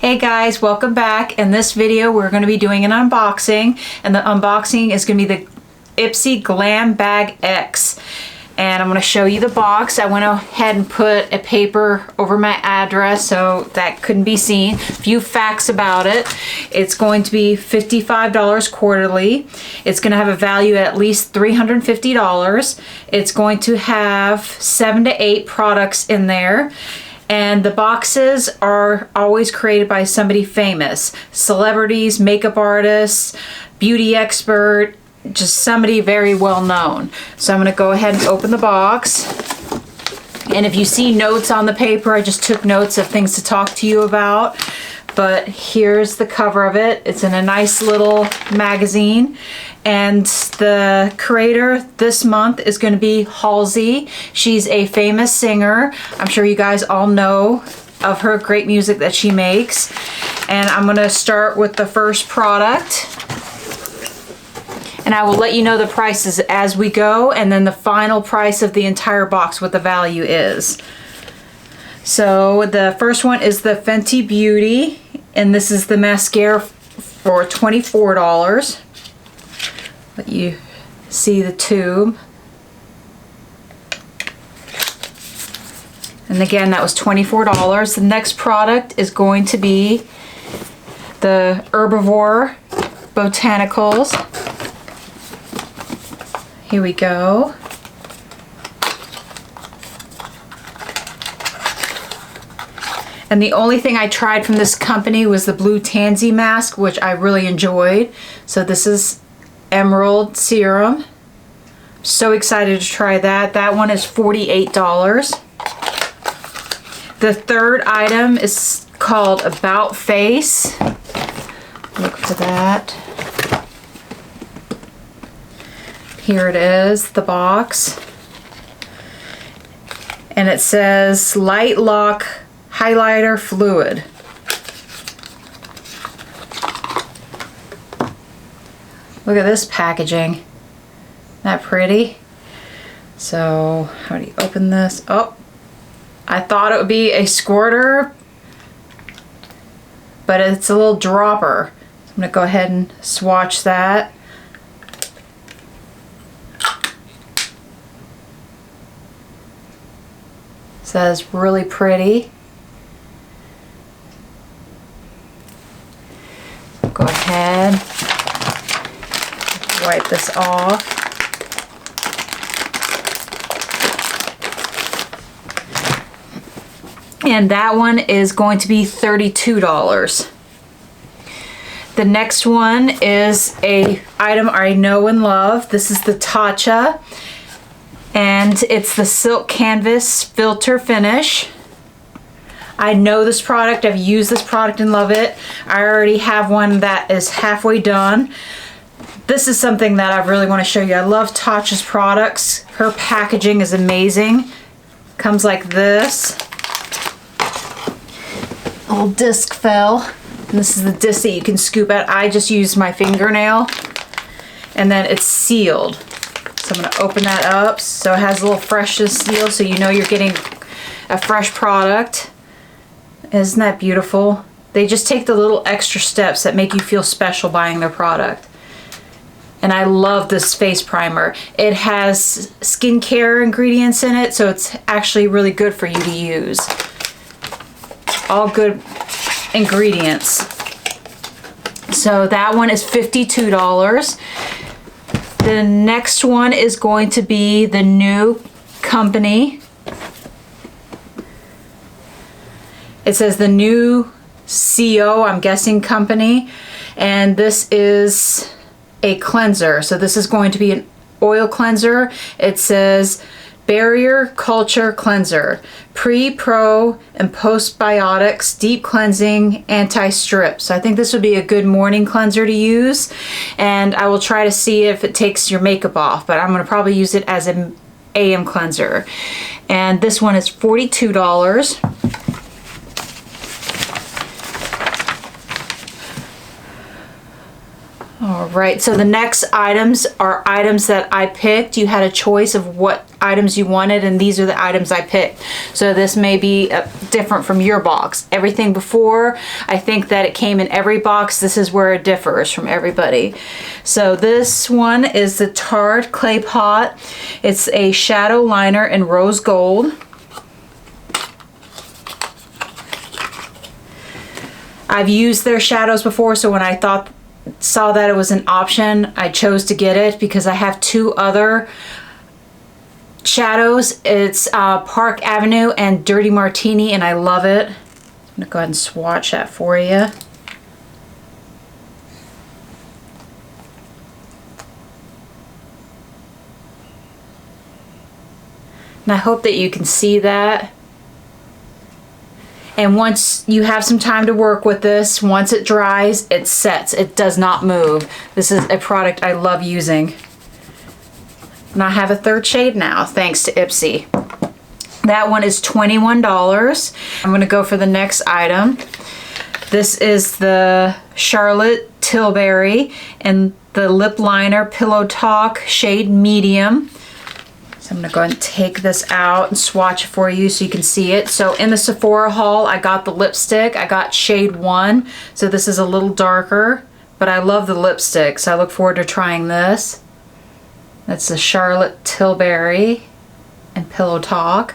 Hey guys, welcome back. In this video we're going to be doing an unboxing, and the unboxing is going to be the Ipsy GlamBag X. And I'm going to show you the box. I went ahead and put a paper over my address so that couldn't be seen. A few facts about it. It's going to be $55 quarterly. It's going to have a value at least $350. It's going to have 7 to 8 products in there. And the boxes are always created by somebody famous. Celebrities, makeup artists, beauty expert, just somebody very well known. So I'm going to go ahead and open the box. And if you see notes on the paper, I just took notes of things to talk to you about. But here's the cover of it. It's in a nice little magazine. And the creator this month is going to be Halsey. She's a famous singer. I'm sure you guys all know of her great music that she makes. And I'm going to start with the first product. And I will let you know the prices as we go, and then the final price of the entire box, what the value is. So the first one is the Fenty Beauty, and this is the mascara for $24. Let you see the tube. And again, that was $24. The next product is going to be the Herbivore Botanicals. Here we go. And the only thing I tried from this company was the Blue Tansy mask, which I really enjoyed. So this is Emerald Serum. So excited to try that. That one is $48. The third item is called About Face. Look for that. Here it is, the box. And it says Light Lock Highlighter Fluid. Look at this packaging. Isn't that pretty? So, how do you open this? Oh, I thought it would be a squirter, but it's a little dropper. So I'm going to go ahead and swatch that. So that's really pretty. Go ahead, wipe this off. And that one is going to be $32. The next one is a item I know and love. This is the Tatcha. And it's the Silk Canvas Filter Finish. I know this product. I've used this product and love it. I already have one that is halfway done. This is something that I really want to show you. I love Tatcha's products. Her packaging is amazing. Comes like this. A little disc fell. And this is the disc that you can scoop out. I just used my fingernail. And then it's sealed. So I'm going to open that up. So it has a little freshness seal, so you know you're getting a fresh product. Isn't that beautiful? They just take the little extra steps that make you feel special buying their product. And I love this face primer. It has skincare ingredients in it, so it's actually really good for you to use. All good ingredients. So that one is $52. The next one is going to be the new company. It says the new CO, I'm guessing, company. And this is a cleanser. So this is going to be an oil cleanser. It says Barrier Culture Cleanser. Pre, pro, and postbiotics, deep cleansing, anti-strip. So I think this would be a good morning cleanser to use. And I will try to see if it takes your makeup off, but I'm going to probably use it as an AM cleanser. And this one is $42. All right, so the next items are items that I picked. You had a choice of what items you wanted, and these are the items I picked. So this may be different from your box. Everything before, I think that it came in every box. This is where it differs from everybody. So this one is the Tarte Clay Pot. It's a shadow liner in rose gold. I've used their shadows before, so when I saw that it was an option, I chose to get it because I have two other shadows. It's Park Avenue and Dirty Martini, and I love it. I'm gonna go ahead and swatch that for you. And I hope that you can see that. And once you have some time to work with this, once it dries, it sets. It does not move. This is a product I love using. And I have a third shade now, thanks to Ipsy. That one is $21. I'm gonna go for the next item. This is the Charlotte Tilbury and the lip liner Pillow Talk shade medium. So I'm gonna go ahead and take this out and swatch it for you so you can see it. So in the Sephora haul, I got the lipstick. I got shade 1. So this is a little darker, but I love the lipstick. So I look forward to trying this. That's the Charlotte Tilbury and Pillow Talk.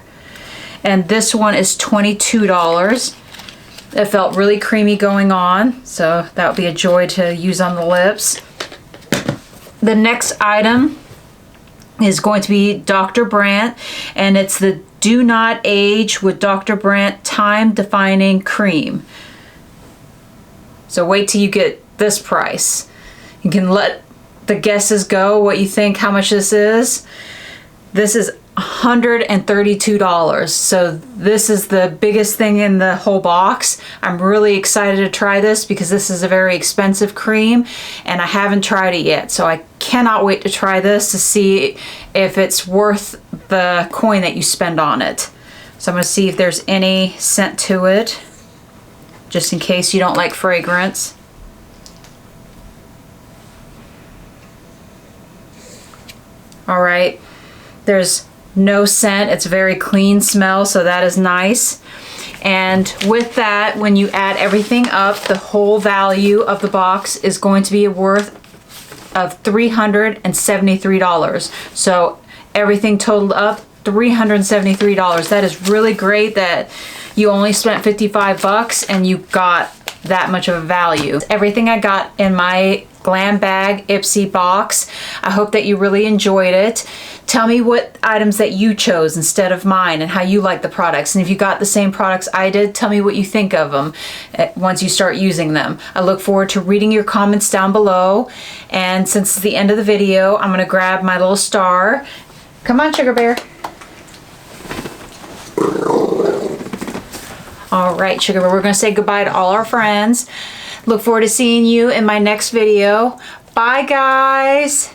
And this one is $22. It felt really creamy going on, so that would be a joy to use on the lips. The next item is going to be Dr. Brandt, and it's the Do Not Age with Dr. Brandt Time Defining Cream. So wait till you get this price. You can let the guesses go what you think how much this is. This is $132. So this is the biggest thing in the whole box. I'm really excited to try this because this is a very expensive cream and I haven't tried it yet. So I cannot wait to try this to see if it's worth the coin that you spend on it. So I'm going to see if there's any scent to it, just in case you don't like fragrance. All right, there's no scent. It's a very clean smell, so that is nice. And with that, when you add everything up, the whole value of the box is going to be worth of $373. So everything totaled up $373. That is really great that you only spent 55 bucks and you got that much of a value. Everything I got in my GlamBag Ipsy box. I hope that you really enjoyed it. Tell me what items that you chose instead of mine and how you like the products. And if you got the same products I did, tell me what you think of them once you start using them. I look forward to reading your comments down below. And since it's the end of the video, I'm gonna grab my little star. Come on, Sugar Bear. All right, Sugar Bear, we're gonna say goodbye to all our friends. Look forward to seeing you in my next video. Bye, guys.